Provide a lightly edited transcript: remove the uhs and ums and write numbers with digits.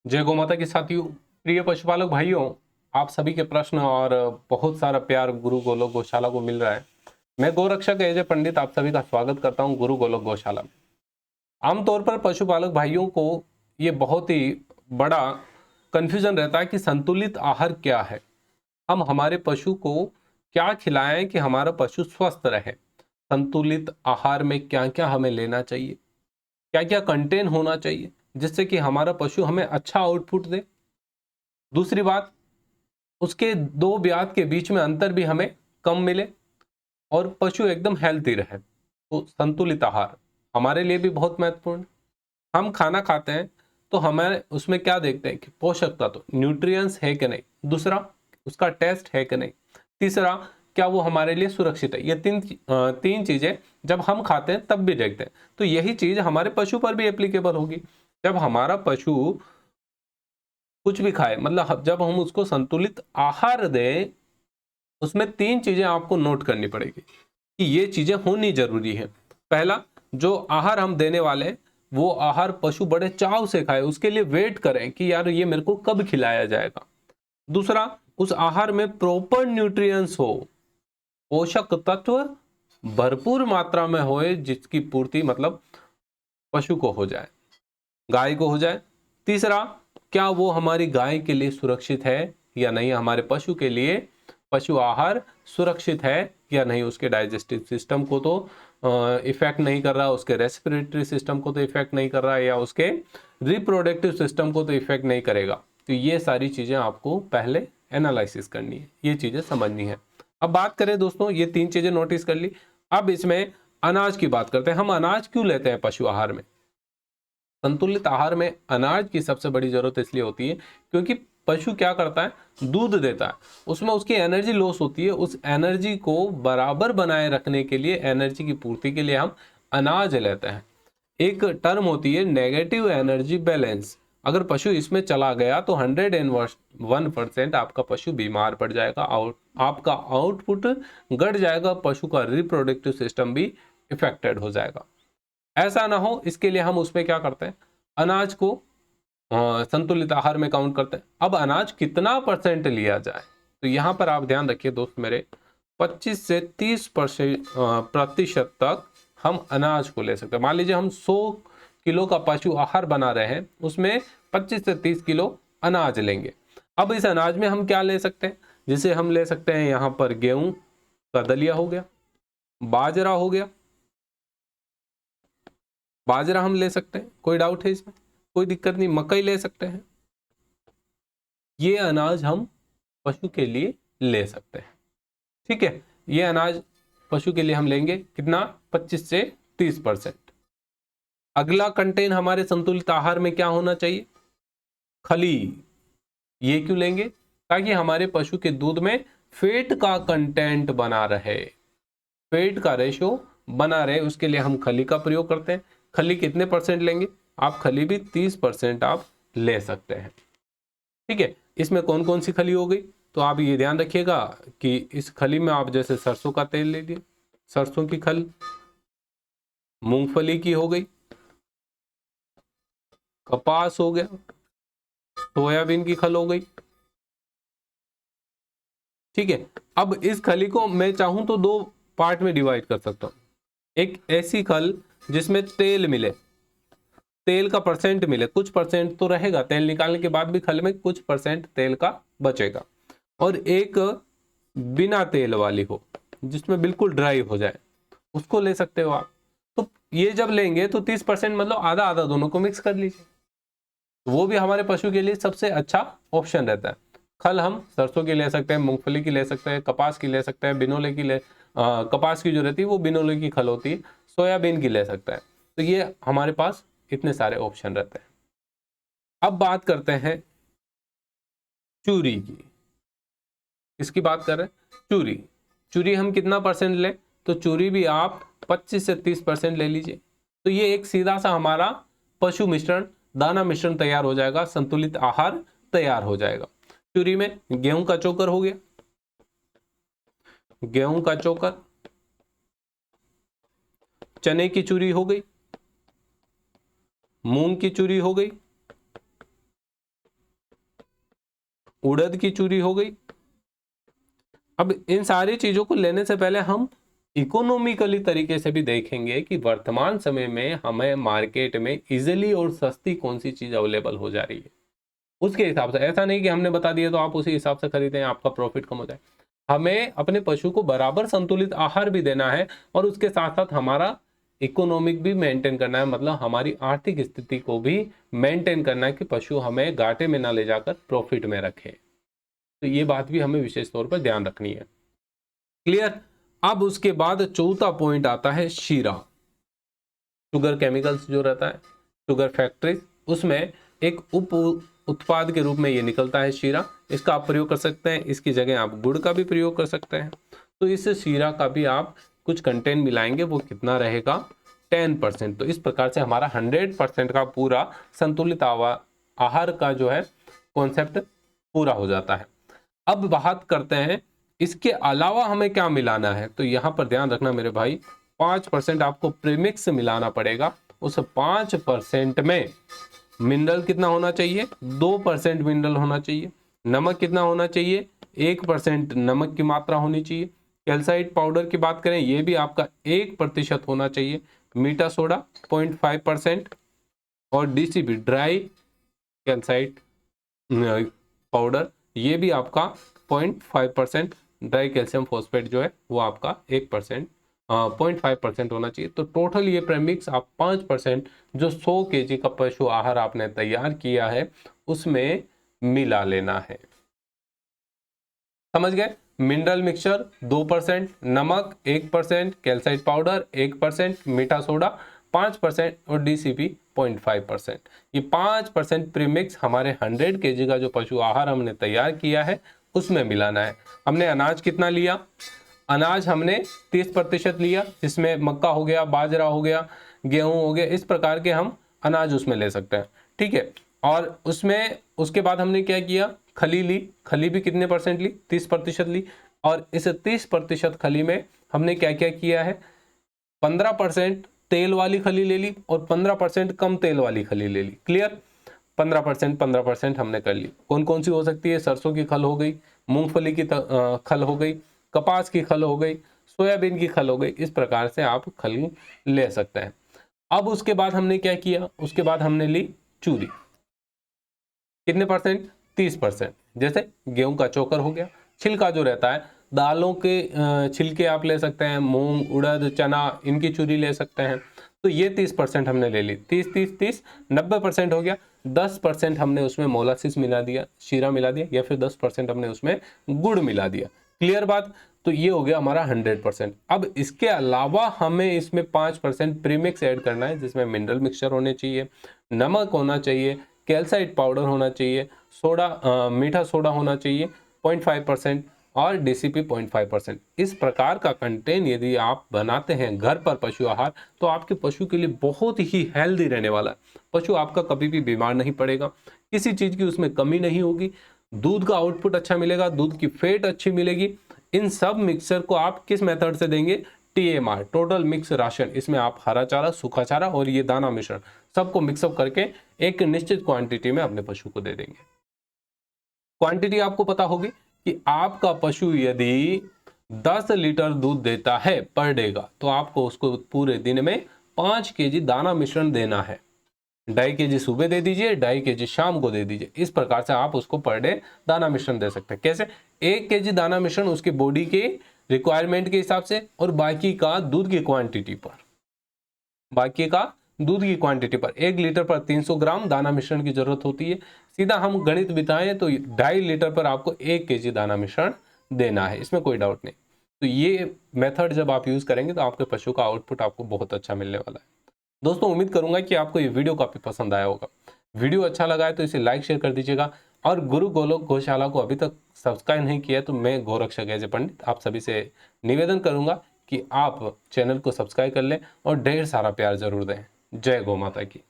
जय गौ माता के साथियों, प्रिय पशुपालक भाइयों, आप सभी के प्रश्न और बहुत सारा प्यार गुरु गोलोक गौशाला को मिल रहा है। मैं गौरक्षक एजे पंडित आप सभी का स्वागत करता हूं गुरु गोलोक गौशाला में। आमतौर पर पशुपालक भाइयों को ये बहुत ही बड़ा कंफ्यूजन रहता है कि संतुलित आहार क्या है, हम हमारे पशु को क्या खिलाएं कि हमारा पशु स्वस्थ रहे। संतुलित आहार में क्या क्या हमें लेना चाहिए, क्या क्या कंटेन होना चाहिए जिससे कि हमारा पशु हमें अच्छा आउटपुट दे। दूसरी बात, उसके दो ब्यात के बीच में अंतर भी हमें कम मिले और पशु एकदम हेल्थी रहे। तो संतुलित आहार हमारे लिए भी बहुत महत्वपूर्ण है। हम खाना खाते हैं तो हमें उसमें क्या देखते हैं कि पोषक तत्व न्यूट्रिएंट्स है कि नहीं, दूसरा उसका टेस्ट है कि नहीं, तीसरा क्या वो हमारे लिए सुरक्षित है। ये तीन चीजें जब हम खाते हैं तब भी देखते हैं। तो यही चीज हमारे पशु पर भी एप्लीकेबल होगी। जब हमारा पशु कुछ भी खाए, मतलब जब हम उसको संतुलित आहार दें, उसमें तीन चीजें आपको नोट करनी पड़ेगी कि ये चीजें होनी जरूरी है। पहला, जो आहार हम देने वाले हैं वो आहार पशु बड़े चाव से खाए, उसके लिए वेट करें कि यार ये मेरे को कब खिलाया जाएगा। दूसरा, उस आहार में प्रॉपर न्यूट्रिएंट्स हो, पोषक तत्व भरपूर मात्रा में होए, जिसकी पूर्ति मतलब पशु को हो जाए, गाय को हो जाए। तीसरा, क्या वो हमारी गाय के लिए सुरक्षित है या नहीं, हमारे पशु के लिए पशु आहार सुरक्षित है या नहीं, उसके डाइजेस्टिव सिस्टम को तो इफेक्ट नहीं कर रहा, उसके रेस्पिरेटरी सिस्टम को तो इफेक्ट नहीं कर रहा, या उसके रिप्रोडक्टिव सिस्टम को तो इफेक्ट नहीं करेगा। तो ये सारी चीजें आपको पहले एनालिसिस करनी है, ये चीजें समझनी है। अब बात करें दोस्तों, ये तीन चीजें नोटिस कर ली। अब इसमें अनाज की बात करते हैं। हम अनाज क्यों लेते हैं पशु आहार में? संतुलित आहार में अनाज की सबसे बड़ी जरूरत इसलिए होती है क्योंकि पशु क्या करता है, दूध देता है, उसमें उसकी एनर्जी लॉस होती है। उस एनर्जी को बराबर बनाए रखने के लिए, एनर्जी की पूर्ति के लिए हम अनाज लेते हैं। एक टर्म होती है नेगेटिव एनर्जी बैलेंस। अगर पशु इसमें चला गया तो 101% आपका पशु बीमार पड़ जाएगा, आपका आउटपुट घट जाएगा, पशु का रिप्रोडक्टिव सिस्टम भी इफेक्टेड हो जाएगा। ऐसा ना हो, इसके लिए हम उसमें क्या करते हैं, अनाज को संतुलित आहार में काउंट करते हैं। अब अनाज कितना परसेंट लिया जाए, तो यहां पर आप ध्यान रखिए दोस्त मेरे, 25 से 30% तक हम अनाज को ले सकते हैं। मान लीजिए हम 100 किलो का पशु आहार बना रहे हैं, उसमें 25 से 30 किलो अनाज लेंगे। अब इस अनाज में हम क्या ले सकते हैं, जिसे हम ले सकते हैं यहां पर गेहूं का दलिया हो गया, बाजरा हो गया, बाजरा हम ले सकते हैं, कोई डाउट है इसमें, कोई दिक्कत नहीं, मकई ले सकते हैं। ये अनाज हम पशु के लिए ले सकते हैं, ठीक है। ये अनाज पशु के लिए हम लेंगे कितना, 25 से 30%। अगला कंटेन हमारे संतुलित आहार में क्या होना चाहिए, खली। ये क्यों लेंगे, ताकि हमारे पशु के दूध में फैट का कंटेंट बना रहे, फैट का रेशो बना रहे, उसके लिए हम खली का प्रयोग करते हैं। खली कितने परसेंट लेंगे आप, खली भी 30% आप ले सकते हैं, ठीक है। इसमें कौन कौन सी खली हो गई, तो आप ये ध्यान रखिएगा कि इस खली में आप जैसे सरसों का तेल ले लिए, सरसों की खल, मूंगफली की हो गई, कपास हो गया, सोयाबीन की खल हो गई, ठीक है। अब इस खली को मैं चाहूं तो दो पार्ट में डिवाइड कर सकता हूं। एक ऐसी खल जिसमें तेल मिले, तेल का परसेंट मिले, कुछ परसेंट तो रहेगा, तेल निकालने के बाद भी खल में कुछ परसेंट तेल का बचेगा। और एक बिना तेल वाली हो, जिसमें बिल्कुल ड्राई हो जाए, उसको ले सकते हो आप। तो ये जब लेंगे तो 30% मतलब आधा आधा दोनों को मिक्स कर लीजिए, वो भी हमारे पशु के लिए सबसे अच्छा ऑप्शन रहता है। खल हम सरसों की ले सकते हैं, मूंगफली की ले सकते हैं, कपास की ले सकते हैं, बिनोले की कपास की जो रहती है वो बिनोले की खल होती है, सोयाबीन की ले सकता है। तो ये हमारे पास इतने सारे ऑप्शन रहते हैं। अब बात करते हैं चूरी की। इसकी बात कर रहे हैं चूरी। चूरी हम कितना परसेंट लें, तो चूरी भी आप 25 से 30% ले लीजिए। तो ये एक सीधा सा हमारा पशु मिश्रण, दाना मिश्रण तैयार हो जाएगा, संतुलित आहार तैयार हो जाएगा। चूरी में गेहूं का चोकर हो गया, गेहूं का चोकर, चने की चूरी हो गई, मूंग की चूरी हो गई, उड़द की चूरी हो गई। अब इन सारी चीजों को लेने से पहले हम इकोनॉमिकली तरीके से भी देखेंगे कि वर्तमान समय में हमें मार्केट में इजीली और सस्ती कौन सी चीज अवेलेबल हो जा रही है, उसके हिसाब से। ऐसा नहीं कि हमने बता दिया तो आप उसी हिसाब से खरीदें, आपका प्रॉफिट कम हो जाए। हमें अपने पशु को बराबर संतुलित आहार भी देना है और उसके साथ साथ हमारा इकोनॉमिक भी मेंटेन करना है, मतलब हमारी आर्थिक स्थिति को भी मेंटेन करना है कि पशु हमें घाटे में ना ले जाकर प्रॉफिट में रखे। तो ये बात भी हमें विशेष तौर पर ध्यान रखनी है। क्लियर। अब उसके बाद चौथा पॉइंट आता है शीरा। शुगर केमिकल्स जो रहता है, शुगर फैक्ट्री, उसमें एक उप उत्पाद के रूप में ये निकलता है शीरा। इसका आप प्रयोग कर सकते हैं, इसकी जगह आप गुड़ का भी प्रयोग कर सकते हैं। तो इस शीरा का भी आप कुछ कंटेंट मिलाएंगे, वो कितना रहेगा 10%। तो इस प्रकार से हमारा 100% का पूरा संतुलित आहार का जो है कॉन्सेप्ट पूरा हो जाता है। अब बात करते हैं इसके अलावा हमें क्या मिलाना है। तो यहां पर ध्यान रखना मेरे भाई, 5% आपको प्रीमिक्स मिलाना पड़ेगा। उस 5% में मिनरल कितना होना चाहिए, 2% मिनरल होना चाहिए। नमक कितना होना चाहिए, 1% नमक की मात्रा होनी चाहिए। कैल्साइट पाउडर की बात करें, ये भी आपका 1% होना चाहिए। मीठा सोडा 0.5% और DCP ड्राई कैल्साइट पाउडर, ये भी आपका 0.5%। ड्राई कैल्शियम फॉस्फेट जो है वो आपका 0.5% होना चाहिए। तो टोटल ये प्रेमिक्स आप 5% जो 100 kg का पशु आहार आपने तैयार किया है उसमें मिला लेना है। समझ गए। मिनरल मिक्सचर 2%, नमक 1%, कैल्साइट पाउडर 1%, मीठा सोडा 5% और DCP 0.5%। ये 5% प्रीमिक्स हमारे 100 kg का जो पशु आहार हमने तैयार किया है उसमें मिलाना है। हमने अनाज कितना लिया, अनाज हमने 30% लिया, जिसमें मक्का हो गया, बाजरा हो गया, गेहूं हो गया, इस प्रकार के हम अनाज उसमें ले सकते हैं। ठीक है। और उसमें उसके बाद हमने क्या किया, खली ली। खली भी कितने परसेंट ली, 30% ली। और इस 30% खली में हमने क्या क्या किया है, 15% तेल वाली खली ले ली और 15% कम तेल वाली खली ले ली। क्लियर। 15% हमने कर ली। कौन कौन सी हो सकती है, सरसों की खल हो गई, मूंगफली की खल हो गई, कपास की खल हो गई, सोयाबीन की खल हो गई। इस प्रकार से आप खल ले सकते हैं। अब उसके बाद हमने क्या किया, उसके बाद हमने ली चूरी। कितने परसेंट, 30%। जैसे गेहूं का चोकर हो गया, छिलका जो रहता है, दालों के छिलके आप ले सकते हैं, मूंग, उड़द, चना, इनकी चूरी ले सकते हैं। तो ये 30% हमने ले ली। 30 90% हो गया। 10% हमने उसमें मोलासिस मिला दिया, शीरा मिला दिया, या फिर 10% हमने उसमें गुड़ मिला दिया। क्लियर बात। तो ये हो गया हमारा 100%। अब इसके अलावा हमें इसमें 5% प्रीमिक्स ऐड करना है, जिसमें मिनरल मिक्सचर होने चाहिए, नमक होना चाहिए, कैल्साइट पाउडर होना चाहिए, सोडा मीठा सोडा होना चाहिए 0.5% और DCP 0.5%। इस प्रकार का कंटेंट यदि आप बनाते हैं घर पर पशु आहार, तो आपके पशु के लिए बहुत ही हेल्दी रहने वाला है। पशु आपका कभी भी बीमार नहीं पड़ेगा, किसी चीज की उसमें कमी नहीं होगी, दूध का आउटपुट अच्छा मिलेगा, दूध की फेट अच्छी मिलेगी। इन सब मिक्सचर को आप किस मेथड से देंगे, TMR, टोटल मिक्स राशन। इसमें आप हरा चारा, सूखा चारा और ये दाना मिश्रण सबको मिक्सअप करके एक निश्चित क्वांटिटी में अपने पशु को दे देंगे। क्वांटिटी आपको पता होगी कि आपका पशु यदि 10 लीटर दूध देता है पर डे का, तो आपको उसको पूरे दिन में 5 kg दाना मिश्रण देना है। 2.5 kg सुबह दे दीजिए, 2.5 kg शाम को दे दीजिए। इस प्रकार से आप उसको पर डे दाना मिश्रण दे सकते हैं। कैसे, 1 kg दाना मिश्रण उसकी बॉडी के रिक्वायरमेंट के हिसाब से और बाकी का दूध की क्वांटिटी पर, बाकी का दूध की क्वांटिटी पर 1 लीटर पर 300 ग्राम दाना मिश्रण की जरूरत होती है। सीधा हम गणित बिताएं तो 2.5 लीटर पर आपको 1 kg दाना मिश्रण देना है, इसमें कोई डाउट नहीं। तो ये मेथड जब आप यूज करेंगे तो आपके पशु का आउटपुट आपको बहुत अच्छा मिलने वाला है। दोस्तों उम्मीद करूंगा कि आपको ये वीडियो काफी पसंद आया होगा। वीडियो अच्छा लगा है तो इसे लाइक शेयर कर दीजिएगा, और गुरु गोलोक गौशाला को अभी तक सब्सक्राइब नहीं किया तो मैं गौरक्षक एजे पंडित आप सभी से निवेदन करूंगा कि आप चैनल को सब्सक्राइब कर लें और ढेर सारा प्यार जरूर दें। जय गौ माता की।